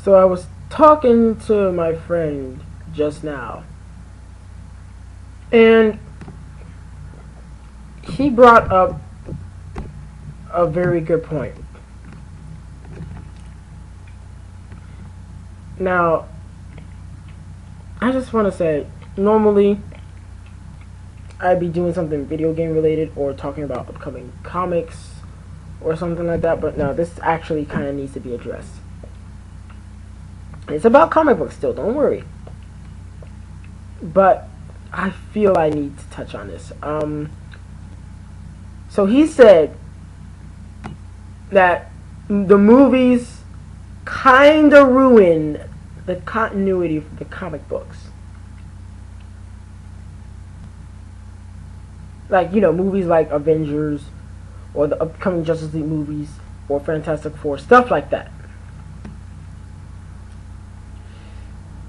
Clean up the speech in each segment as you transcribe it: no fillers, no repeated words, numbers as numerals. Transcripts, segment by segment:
So I was talking to my friend just now, and he brought up a very good point. Now, I just want to say, normally I'd be doing something video game related or talking about upcoming comics or something like that, but no, this actually kind of needs to be addressed. It's about comic books still, don't worry. But I feel I need to touch on this. So he said that the movies kinda ruin the continuity of the comic books. Like, movies like Avengers or the upcoming Justice League movies or Fantastic Four, stuff like that.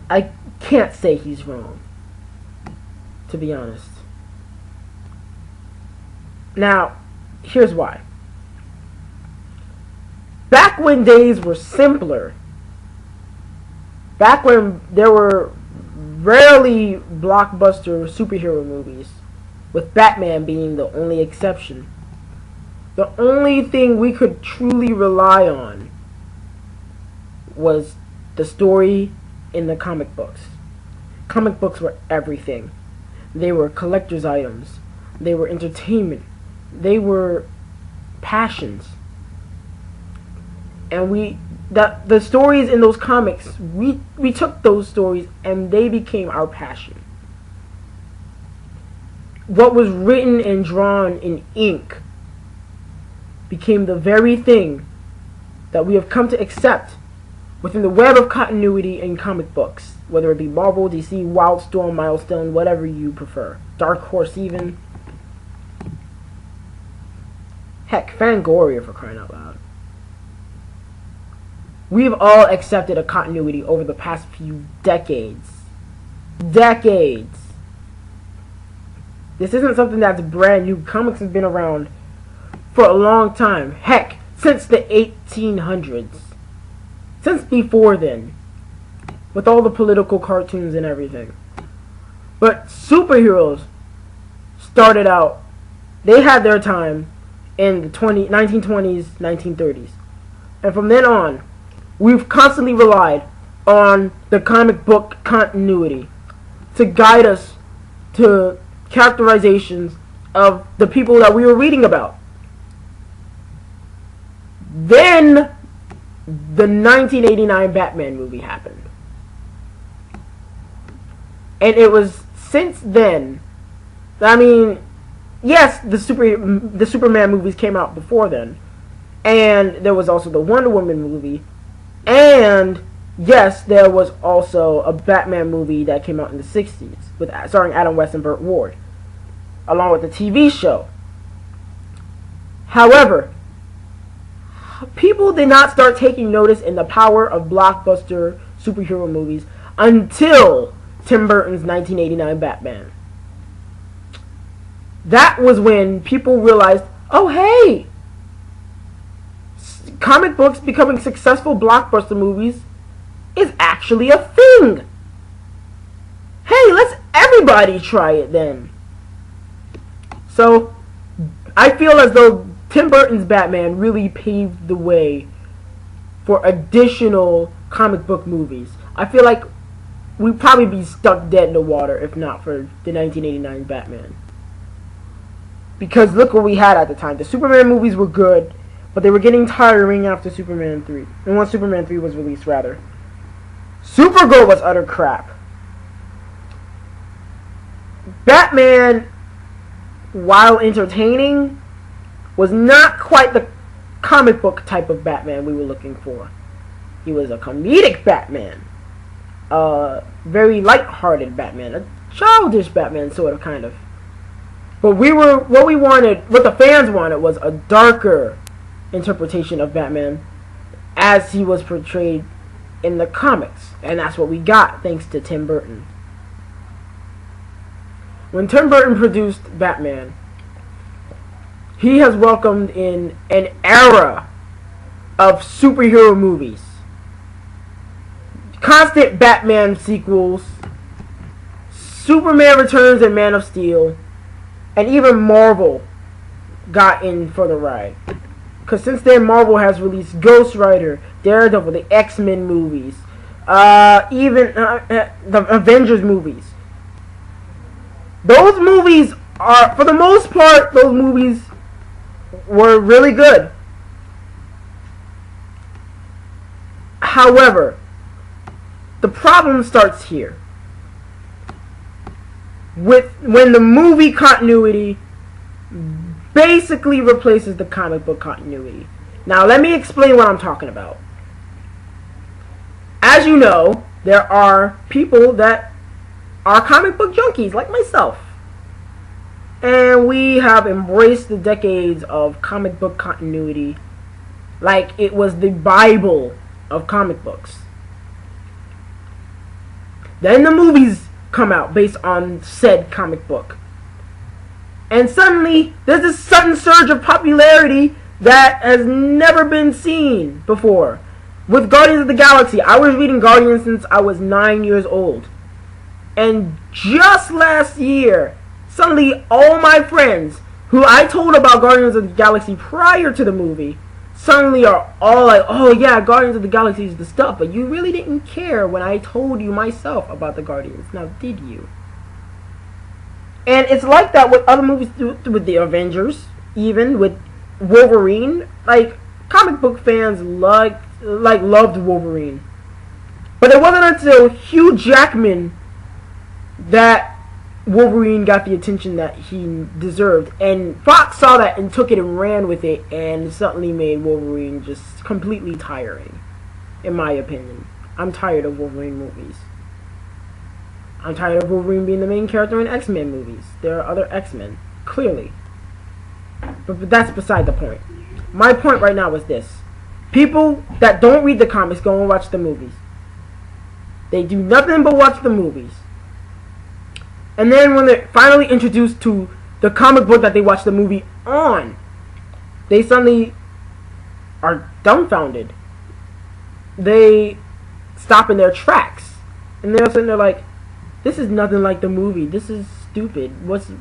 I can't say he's wrong, to be honest. Now, here's why. Back when days were simpler, back when there were rarely blockbuster superhero movies, with Batman being the only exception, the only thing we could truly rely on was the story in the comic books. Comic books were everything. They were collector's items. They were entertainment. They were passions. And the stories in those comics, we took those stories and they became our passion. What was written and drawn in ink became the very thing that we have come to accept within the web of continuity in comic books, whether it be Marvel, DC, Wildstorm, Milestone, whatever you prefer. Dark Horse even. Heck, Fangoria, for crying out loud. We've all accepted a continuity over the past few decades. Decades. This isn't something that's brand new. Comics have been around for a long time. Heck, since the 1800s. Since before then. With all the political cartoons and everything. But superheroes started out, they had their time in the 1920s, 1930s. And from then on, we've constantly relied on the comic book continuity to guide us to characterizations of the people that we were reading about. Then the 1989 Batman movie happened. And it was since then, I mean, yes, the Superman movies came out before then. And there was also the Wonder Woman movie. And yes, there was also a Batman movie that came out in the 60s with starring Adam West and Burt Ward, along with the TV show. However, people did not start taking notice in the power of blockbuster superhero movies until Tim Burton's 1989 Batman. That was when people realized, oh hey, comic books becoming successful blockbuster movies is actually a thing. Hey, let's everybody try it then. So, I feel as though Tim Burton's Batman really paved the way for additional comic book movies. I feel like we'd probably be stuck dead in the water if not for the 1989 Batman. Because look what we had at the time. The Superman movies were good, but they were getting tiring after Superman 3. And once Superman 3 was released, rather. Supergirl was utter crap. Batman, while entertaining, was not quite the comic book type of Batman we were looking for. He was a comedic Batman. A very light-hearted Batman. A childish Batman, sort of, kind of. But what the fans wanted was a darker interpretation of Batman as he was portrayed in the comics. And that's what we got thanks to Tim Burton. When Tim Burton produced Batman, he has welcomed in an era of superhero movies. constant Batman sequels, Superman Returns and Man of Steel, and even Marvel got in for the ride. Because since then, Marvel has released Ghost Rider, Daredevil, the X-Men movies, even the Avengers movies. Those movies are, for the most part, those movies were really good. However, the problem starts here. When the movie continuity basically replaces the comic book continuity. Now, let me explain what I'm talking about. As you know, there are people that are comic book junkies, like myself. And we have embraced the decades of comic book continuity like it was the Bible of comic books. Then the movies come out based on said comic book. And suddenly, there's this sudden surge of popularity that has never been seen before. With Guardians of the Galaxy, I was reading Guardians since I was 9 years old. And just last year, suddenly all my friends who I told about Guardians of the Galaxy prior to the movie, suddenly are all like, oh yeah, Guardians of the Galaxy is the stuff, but you really didn't care when I told you myself about the Guardians. Now, did you? And it's like that with other movies, with the Avengers, even with Wolverine. Like, comic book fans loved Wolverine. But it wasn't until Hugh Jackman that Wolverine got the attention that he deserved. And Fox saw that and took it and ran with it, and suddenly made Wolverine just completely tiring, in my opinion. I'm tired of Wolverine movies. I'm tired of Wolverine being the main character in X-Men movies. There are other X-Men, clearly. But that's beside the point. My point right now is this. People that don't read the comics go and watch the movies. They do nothing but watch the movies. And then when they're finally introduced to the comic book that they watched the movie on, they suddenly are dumbfounded. They stop in their tracks. And they're sitting there like, this is nothing like the movie. This is stupid.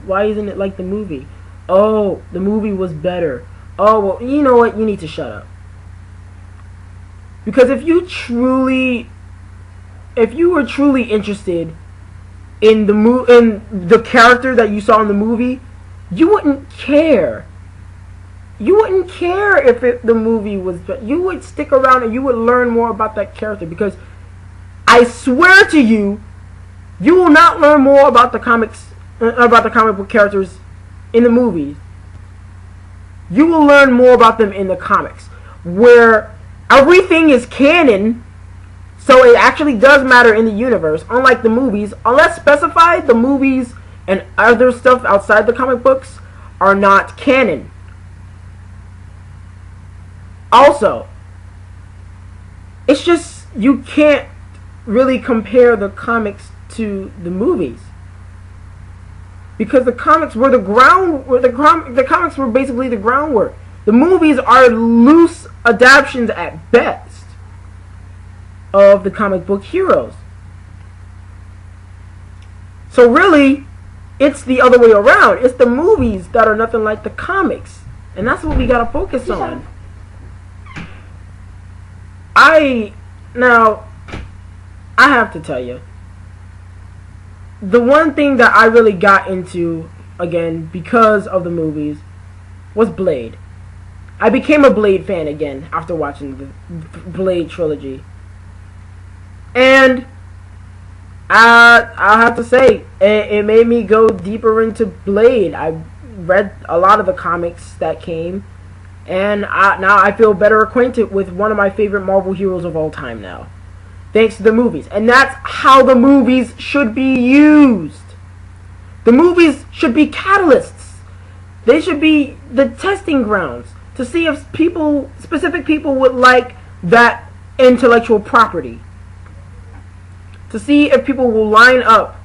Why isn't it like the movie? Oh, the movie was better. Oh, well, you know what? You need to shut up. Because if you were truly interested in the character that you saw in the movie, you wouldn't care. You wouldn't care if the movie was better. You would stick around and you would learn more about that character, because I swear to you, you will not learn more about the comic book characters in the movies. You will learn more about them in the comics, where everything is canon, so it actually does matter in the universe. Unlike the movies, unless specified, the movies and other stuff outside the comic books are not canon. Also, it's just, you can't really compare the comics to the movies, because the comics were the comics were basically the groundwork. The movies are loose adaptations at best of the comic book heroes. So really, it's the other way around. It's the movies that are nothing like the comics, and that's what we gotta focus on. I have to tell you, the one thing that I really got into, again, because of the movies, was Blade. I became a Blade fan again after watching the Blade trilogy. And I have to say, it made me go deeper into Blade. I read a lot of the comics that came, and now I feel better acquainted with one of my favorite Marvel heroes of all time now, thanks to the movies. And that's how the movies should be used. The movies should be catalysts. They should be the testing grounds to see if specific people would like that intellectual property. To see if people will line up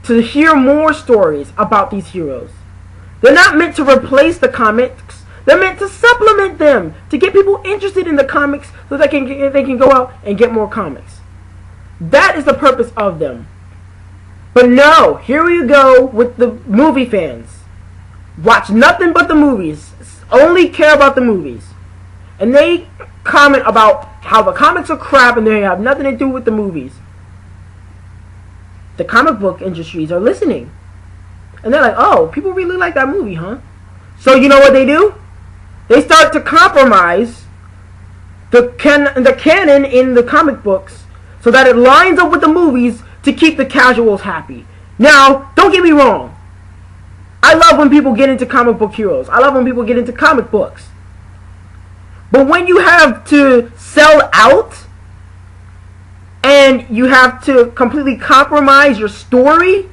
to hear more stories about these heroes. They're not meant to replace the comics. They're meant to supplement them, to get people interested in the comics so they can go out and get more comics. That is the purpose of them. But no, here we go with the movie fans. Watch nothing but the movies. Only care about the movies. And they comment about how the comics are crap and they have nothing to do with the movies. The comic book industries are listening. And they're like, oh, people really like that movie, huh? So you know what they do? They start to compromise the canon in the comic books so that it lines up with the movies to keep the casuals happy. Now, don't get me wrong. I love when people get into comic book heroes. I love when people get into comic books. But when you have to sell out and you have to completely compromise your story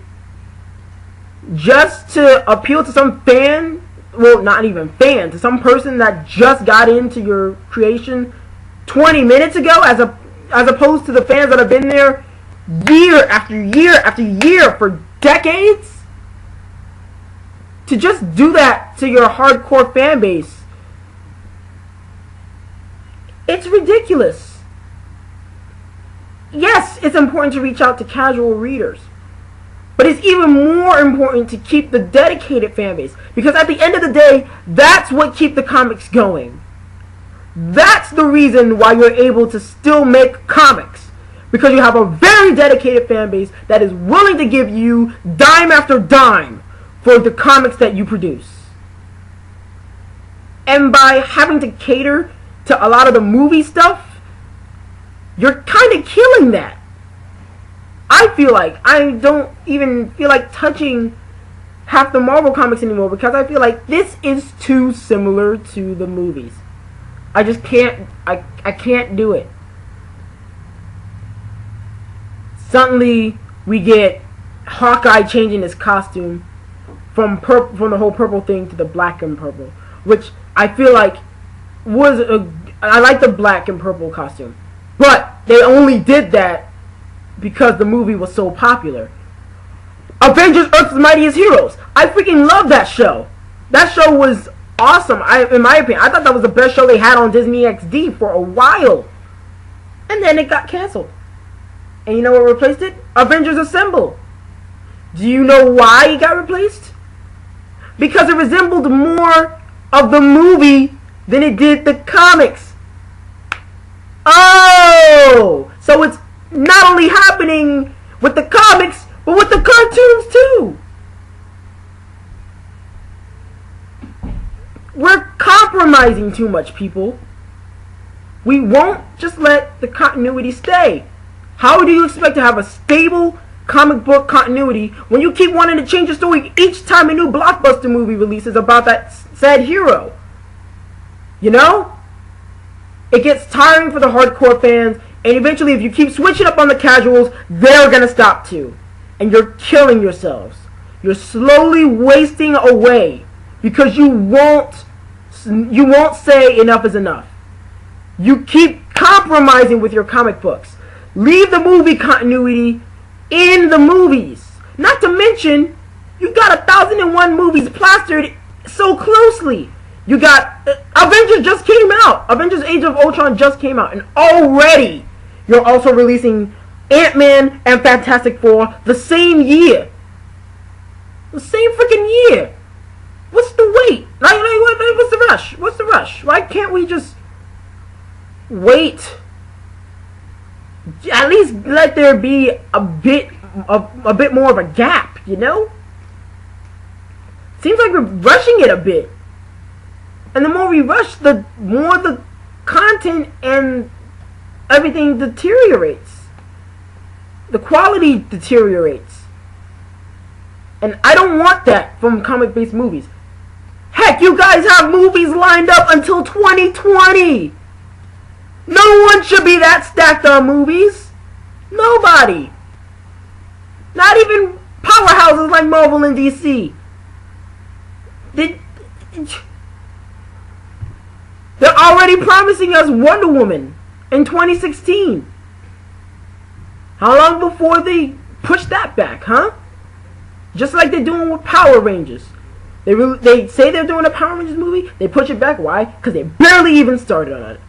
just to appeal to some fan, well, not even fan, to some person that just got into your creation 20 minutes ago, as opposed to the fans that have been there year after year after year for decades, to just do that to your hardcore fan base, it's ridiculous. Yes, it's important to reach out to casual readers, but it's even more important to keep the dedicated fan base, because at the end of the day, that's what keeps the comics going. That's the reason why you're able to still make comics, because you have a very dedicated fan base that is willing to give you dime after dime for the comics that you produce. And by having to cater to a lot of the movie stuff, you're kind of killing that. I feel like I don't even feel like touching half the Marvel comics anymore, because I feel like this is too similar to the movies. I just can't, I can't do it. Suddenly, we get Hawkeye changing his costume from the whole purple thing to the black and purple, which I feel like I like the black and purple costume, but they only did that because the movie was so popular. Avengers: Earth's Mightiest Heroes. I freaking love that show. That show was awesome. In my opinion, I thought that was the best show they had on Disney XD for a while. And then it got canceled. And you know what replaced it? Avengers Assemble. Do you know why it got replaced? Because it resembled more of the movie than it did the comics. Oh! So it's not only happening with the comics, but with the cartoons too. We're compromising too much, people. We won't just let the continuity stay. How do you expect to have a stable comic book continuity when you keep wanting to change the story each time a new blockbuster movie releases about that said hero? You know? It gets tiring for the hardcore fans, and eventually if you keep switching up on the casuals, they're gonna stop too. And you're killing yourselves. You're slowly wasting away because you won't say enough is enough. You keep compromising with your comic books. Leave the movie continuity in the movies. Not to mention, you got 1,001 movies plastered so closely. You got Avengers just came out. Avengers: Age of Ultron just came out, and already you're also releasing Ant-Man and Fantastic Four the same year. The same freaking year. What's the wait? What's the rush? What's the rush? Why can't we just wait? At least let there be a bit more of a gap, you know? Seems like we're rushing it a bit. And the more we rush, the more the content and everything deteriorates. The quality deteriorates. And I don't want that from comic-based movies. Heck, you guys have movies lined up until 2020. No one should be that stacked on movies. Nobody. Not even powerhouses like Marvel and DC. They're already promising us Wonder Woman in 2016. How long before they push that back, huh? Just like they're doing with Power Rangers. They say they're doing a Power Rangers movie. They push it back. Why? Because they barely even started on it.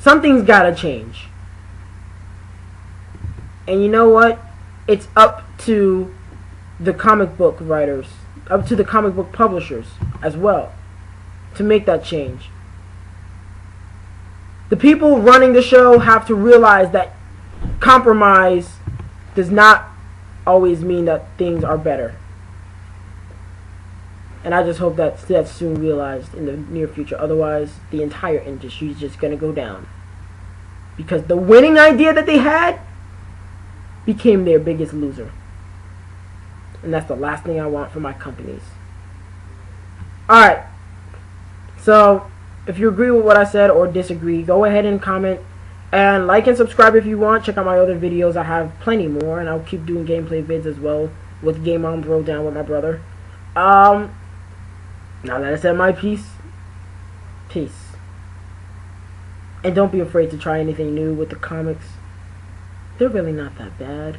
Something's gotta change. And you know what? It's up to the comic book writers, up to the comic book publishers as well, to make that change. The people running the show have to realize that compromise does not always mean that things are better. And I just hope that's soon realized in the near future. Otherwise, the entire industry is just going to go down. Because the winning idea that they had became their biggest loser. And that's the last thing I want for my companies. Alright. So, if you agree with what I said or disagree, go ahead and comment. And like and subscribe if you want. Check out my other videos. I have plenty more. And I'll keep doing gameplay vids as well. With Game On Bro Down with my brother. Now that I said my piece, peace. And don't be afraid to try anything new with the comics. They're really not that bad.